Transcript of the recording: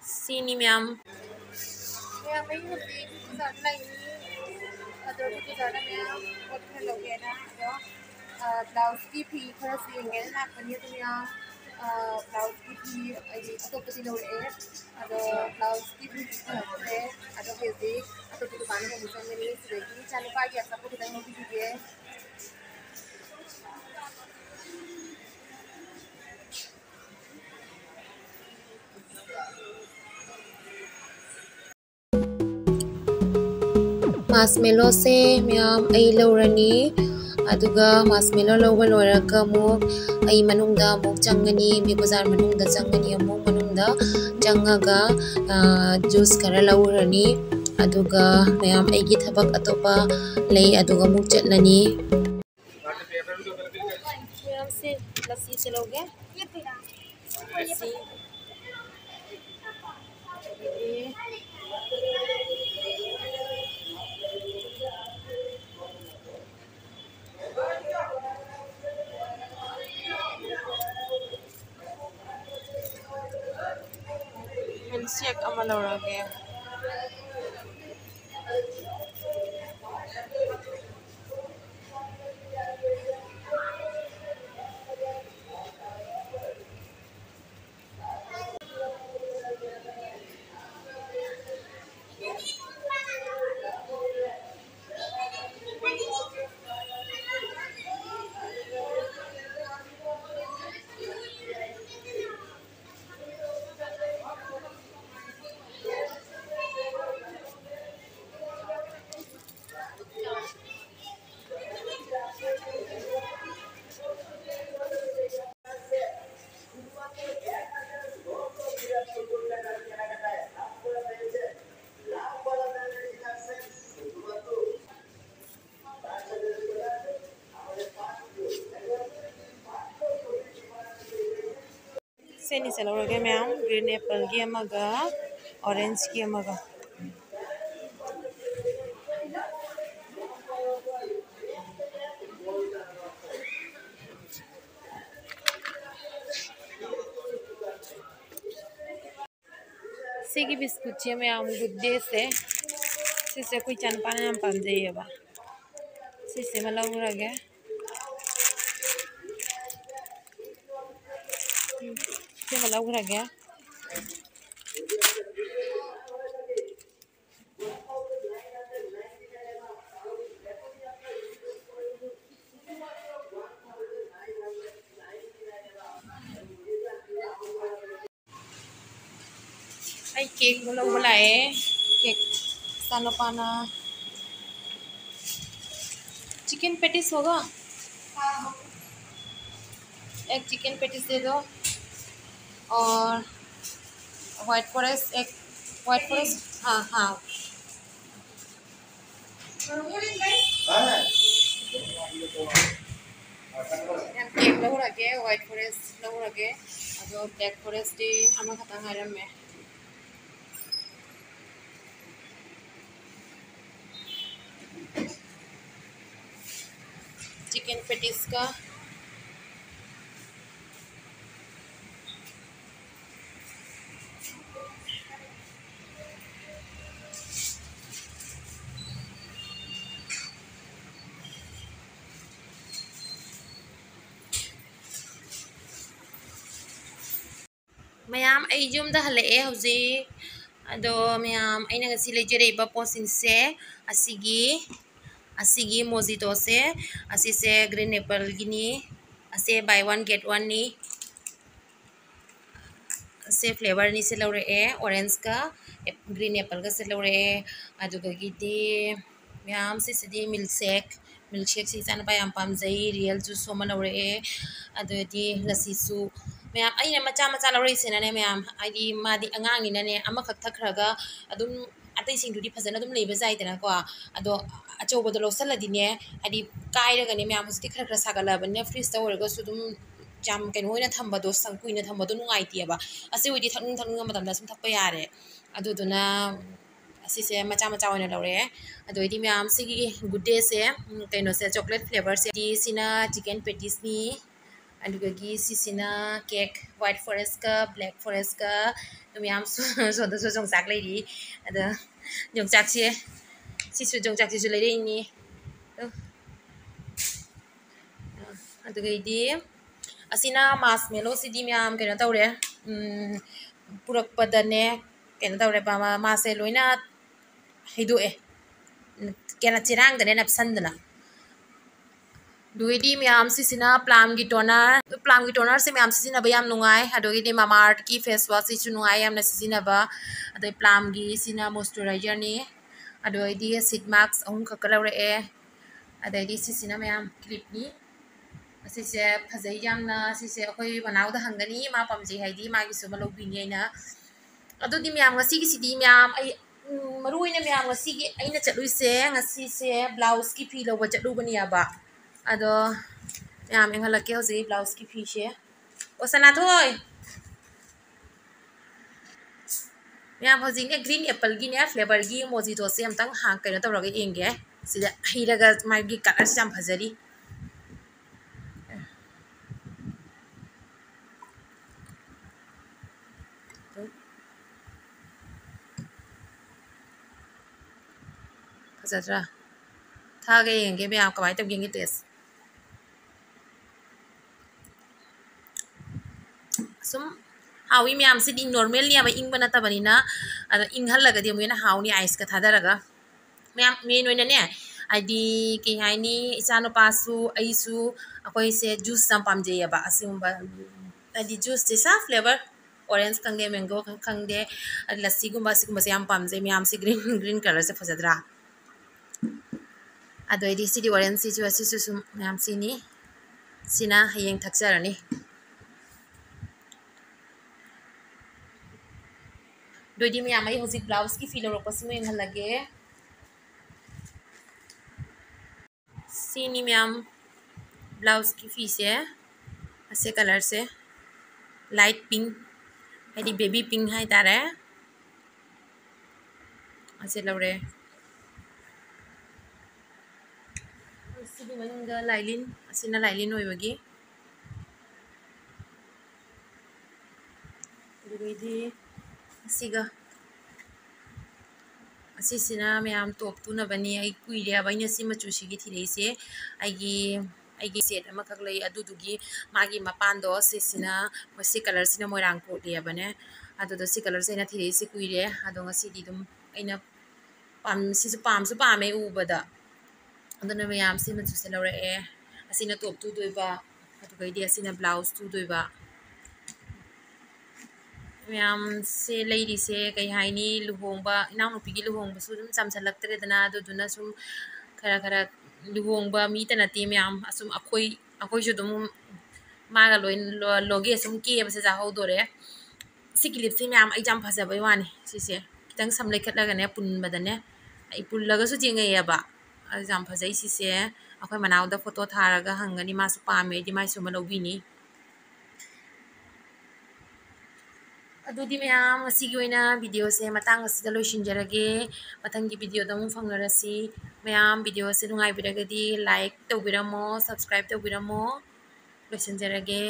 Sini ma'am. Mẹ mấy hộp gì thì giờ này rồi thì giờ này mẹ một cái lẩu ghẹ đó blouse की भी थोड़ा सी engage ना करनी है तो मैं blouse की भी अतो पति लोग अदो blouse की भी है अदो हेजी अतो तो दुकान में मुझे मेरी सुरेगी चालू पाई ऐसा को कितना मोटी भी है Marshmallow se ma'am ay lawrani aduga marshmallow lawba loiraga muk ay manungda muk changani mi bazar manungda changani muk manungda changaga juice khara lawrani aduga ma'am ay gi thabak atopa lay aduga muk chatlani ma'am se lassi se loge lassi milkshake ama lawrage Seni se lawrage ma'am green apple gi amaga orange gi amaga Sigi biscuit che ma'am good day se koi chan pana nam pam jaiye ba se ma lawrage se ma lawrage ai cake lo wala cake sana pana chicken patties होगा एक chicken patties दे दो और white forest एक white forest हाँ हाँ cake लगे white forest लगे अदो ब्लैक फॉरेस्ट दी आमा खता हायरम में चिकन पेटिस का मैम यूम हल्ले हौजिक अदो मैम अना ngasi लेजरेब पोसिंगसे असिगी मोजितो से असिसे ग्रीन एप्पल गिनी असे बाय वन गेट वन नी से फ्लेवर नी से लौरे ऑरेंज का ग्रीन एप्पल का से लौरे अदुगगिदी मैम से मिल्क शेक से जान पाम पामजई रियल जूस सोमा लौरे अदुदी लस्सी मैम अना मचा मचा लौरेसेने मैम आई मादी अगांगने अमखक थखरगा अदुम अतईसिंगदुदी फजन अदुम लेबा जाइदनाको अदो अचौबदो लौसलदिने हदी कायरगने मैम हुस्ति खर खर सागलबने फ्रिज ता ओरगसु दुम जाम कनो होइना थंबदो संकुइना थंबदो नुंगाइतियबा असे ओइदी थनुंग मतमदा सुम थक्पा यारे अदुदुना असिसे मचा मचा होइना लौरे अदोइदी मैम सिगी गुड डे से कइनो से चॉकलेट फ्लेवर से दी सिना चिकन पेटिस नी ꯑꯗꯨꯒꯒꯤ ꯁꯤꯁꯤꯅ ꯀꯦꯛ ꯋꯥꯏꯠ ꯐꯣꯔꯦꯁꯀ ꯕ꯭ꯂꯦꯛ ꯐꯣꯔꯦꯁꯀ ꯃꯌꯥꯝ ꯁꯣꯝꯗꯁꯨ ꯌꯣꯡꯆꯥꯛ ꯂꯩꯔꯤ ꯑꯗ ꯌꯣꯡꯆꯥꯛꯁꯦ ꯁꯤꯁꯨ ꯌꯣꯡꯆꯥꯛꯁꯤꯁꯨ ꯂꯩꯔꯛꯏꯅꯤ ꯑꯗꯨꯒꯩꯗꯤ ꯑꯁꯤꯅ ꯃꯥꯁ ꯃꯦꯂꯣꯁꯤꯗꯤ ꯃꯌꯥꯝ ꯀꯩꯅꯣ ꯇꯧꯔꯦ ꯄꯨꯔꯛꯄꯗꯅꯦ ꯀꯩꯅꯣ ꯇꯧꯔꯦ ꯃꯥꯁꯦ ꯂꯣꯏꯅ ꯍꯩꯗꯣꯛꯑꯦ ꯀꯩꯅꯣ ꯆꯦꯔꯥꯡꯗꯅꯦ ꯅꯞꯁꯟꯗꯅ ꯑꯗꯨꯒꯩꯗꯤ ꯃꯌꯥꯝ ꯁꯤꯁꯤꯅ ꯄ꯭ꯂꯥꯝꯒꯤ ꯇꯣꯅꯔꯁꯦ ꯃꯌꯥꯝ ꯁꯤꯖꯤꯟꯅꯕ ꯌꯥꯝ ꯅꯨꯡꯉꯥꯏ ꯑꯗꯨꯒꯤꯗꯤ ꯃꯥꯃꯥꯑꯔꯠꯀꯤ ꯐꯦꯁ ꯋꯥꯁꯁꯤꯁꯨ ꯅꯨꯡꯉꯥꯏ ꯌꯥꯝꯅ ꯁꯤꯖꯤꯟꯅꯕ ꯑꯗꯩ ꯄ꯭ꯂꯥꯝꯒꯤ ꯁꯤꯅ ꯃꯣꯏꯁꯆꯔꯥꯏꯖꯔꯅꯤ ꯑꯗꯨꯒꯩꯗꯤ ꯁꯤꯠ ꯃꯥꯛꯁ 3 ꯈꯛꯀ ꯂꯧꯔꯛꯑꯦ ꯑꯗꯩꯗꯤ ꯁꯤꯁꯤꯅ ꯃꯌꯥꯝ ꯀ꯭ꯂꯤꯞꯅꯤ ꯑꯁꯤꯁꯦ ꯐꯖꯩ ꯌꯥꯝꯅ ꯁꯤꯁꯦ ꯑꯩꯈꯣꯏ ꯃꯅꯥꯎꯗ ꯍꯪꯒꯅꯤ ꯃꯥ ꯄꯥꯝꯖꯩ ꯍꯥꯏꯗꯤ ꯃꯥꯒꯤꯁꯨ ꯑꯃ ꯂꯧꯕꯤꯅꯤ ꯑꯩꯅ ꯑꯗꯨꯗꯤ ꯃꯌꯥꯝ ꯉꯁꯤꯒꯤꯁꯤꯗꯤ ꯃꯌꯥꯝ ꯑꯩ ꯃꯔꯨ ꯑꯣꯏꯅ ꯃꯌꯥꯝ ꯉꯁꯤꯒꯤ ꯑꯩꯅ ꯆꯠꯂꯨꯏꯁꯦ ꯉꯁꯤꯁꯦ ꯕ꯭ꯂꯥꯎꯁꯀꯤ ꯐꯤ ꯂꯧꯕ ꯆꯠꯂꯨꯕꯅꯦꯕ ꯑꯗꯣ ꯃꯌꯥꯝ ꯌꯦꯡꯍꯜꯂꯛꯀꯦ ꯍꯧꯖꯤꯛ ꯕ꯭ꯂꯥꯎꯁꯀꯤ ꯐꯤꯁꯦ ꯑꯣ ꯁꯅꯥꯊꯣꯏ ꯃꯌꯥꯝ ꯍꯧꯖꯤꯛꯅꯦ ꯒ꯭ꯔꯤꯟ ꯑꯦꯄꯜꯒꯤꯅꯦ ꯐ꯭ꯂꯦꯕꯔꯒꯤ ꯃꯣꯖꯤꯇꯣꯁꯦ ꯑꯝꯇꯪ ꯀꯩꯅꯣ ꯇꯧꯔꯒ ꯌꯦꯡꯒꯦ ꯁꯤꯗ ꯍꯩꯔꯒ ꯃꯥꯒꯤ ꯀꯂꯔꯁꯦ ꯌꯥꯝ ꯐꯖꯔꯤ ꯐꯖꯗ꯭ꯔꯥ ꯊꯥꯒ ꯌꯦꯡꯒꯦ ꯃꯌꯥꯝ ꯀꯃꯥꯏꯅ ꯇꯧꯒꯦ ꯌꯦꯡꯒꯦ ꯇꯦꯁ ꯁꯨꯝ ꯍꯥꯎꯏ ꯃꯌꯥꯝꯁꯤꯗꯤ ꯅꯣꯔꯃꯦꯜꯅꯦꯕ ꯏꯪꯕ ꯅꯠꯇꯕꯅꯤꯅ ꯑꯗ ꯏꯪꯍꯜꯂꯒꯗꯤ ꯑꯃꯨꯛ ꯍꯦꯟꯅ ꯍꯥꯎꯅꯤ ꯑꯥꯏꯁꯀ ꯊꯥꯗꯔꯒ ꯃꯌꯥꯝ ꯃꯦꯟ ꯑꯣꯏꯅꯅꯦ ꯍꯥꯏꯗꯤ ꯀꯩ ꯍꯥꯏꯅꯤ ꯏꯆꯥꯅꯨꯄꯥꯁꯨ ꯑꯩꯁꯨ ꯑꯩꯈꯣꯏꯁꯦ ꯖꯨꯁ ꯌꯥꯝ ꯄꯥꯝꯖꯩꯑꯕ ꯑꯁꯤꯒꯨꯝꯕ ꯍꯥꯏꯗꯤ ꯖꯨꯁꯁꯦ ꯁꯥ ꯐ꯭ꯂꯦꯕꯔ ꯑꯣꯔꯦꯟꯖ ꯈꯪꯗꯦ ꯃꯦꯡꯒꯣ ꯈꯪꯗꯦ ꯂस्सीꯒꯨꯝꯕ ꯁꯤꯒꯨꯝꯕꯁꯦ ꯌꯥꯝ ꯄꯥꯝꯖꯩ ꯃꯌꯥꯝꯁꯦ ꯒ꯭ꯔꯤꯟ ꯀꯂꯔꯁꯦ ꯐꯖꯗ꯭ꯔꯥ ꯑꯗꯩꯗꯤ ꯁꯤꯗꯤ ꯑꯣꯔꯦꯟꯖꯁꯤꯁꯨ ꯑꯁꯤꯁꯨ ꯁꯨꯝ ꯃꯌꯥꯝ ꯁꯤꯅꯤ ꯁꯤꯅ ꯍꯌꯦꯡ ꯊꯛꯆꯔꯅꯤ ꯑꯗꯨꯏꯗꯤ ꯃꯌꯥꯝ ꯑꯩ ꯍꯧꯖꯤꯛ ꯕ꯭ꯂꯥꯎꯁꯀꯤ ꯐꯤ ꯂꯧꯔꯛꯄꯁꯤꯃ ꯌꯦꯡꯍꯜꯂꯒꯦ सीनी मैम ब्लाउज की फीस है ऐसे कलर से लाइट पिंक है बेबी पिंक है तारे ऐसे लौरे लाइलिन असिना लाइलिन होइबगी दुगैदी सिगा असिसिना मैम टॉप तुनबनी आई कुइरे अबैना सि मचुसिगी थिलेसे आइगी सेट अमखक लई अदुदुगी मागी मपानदो सिसिना मसि कलर सिना मोइरांग कोटलेबने अदुदो सि कलर सेना थिलेसे कुइरे अदो ngasiदी dum aina pam sisu pamsu pame ubada aduna ma'am सि मचुसे लौरए असिना टॉप तु दोइबा अदुगैदी असिना ब्लाउज तु दोइबा मैम से लेरिसे कई हाइनी लुहोंबा इनाउनुपीगी लुहोंबसु दुम चमसलक्तरेदना अदुदुना सुम खरा खरा लुहोंबा मी तनते मैम असुम अखोइसु दुम मागा लोइन लोगे सुम केबसे जाहौदोरे सि क्लिपसे मैम आई जाम फजबय वानी सिसे खितंग समलेखतलगने पुनबदने आई पुल्लगसु जेंगैयबा जाम फजै सिसे अखोइ मनाउदा फोटो थारगा हंगनी मासु पामे दि माइसु मलौबिनी अदुदी मैम असिगी ओइना वीडियो से मतंग असिदा लोइसिनजरगे मथंगी वीडियो दम फंगरसी मैम वीडियो से नुंगाइबिरगदी लाइक तौबिरमो सब्सक्राइब तौबिरमो लोइसिनजरगे।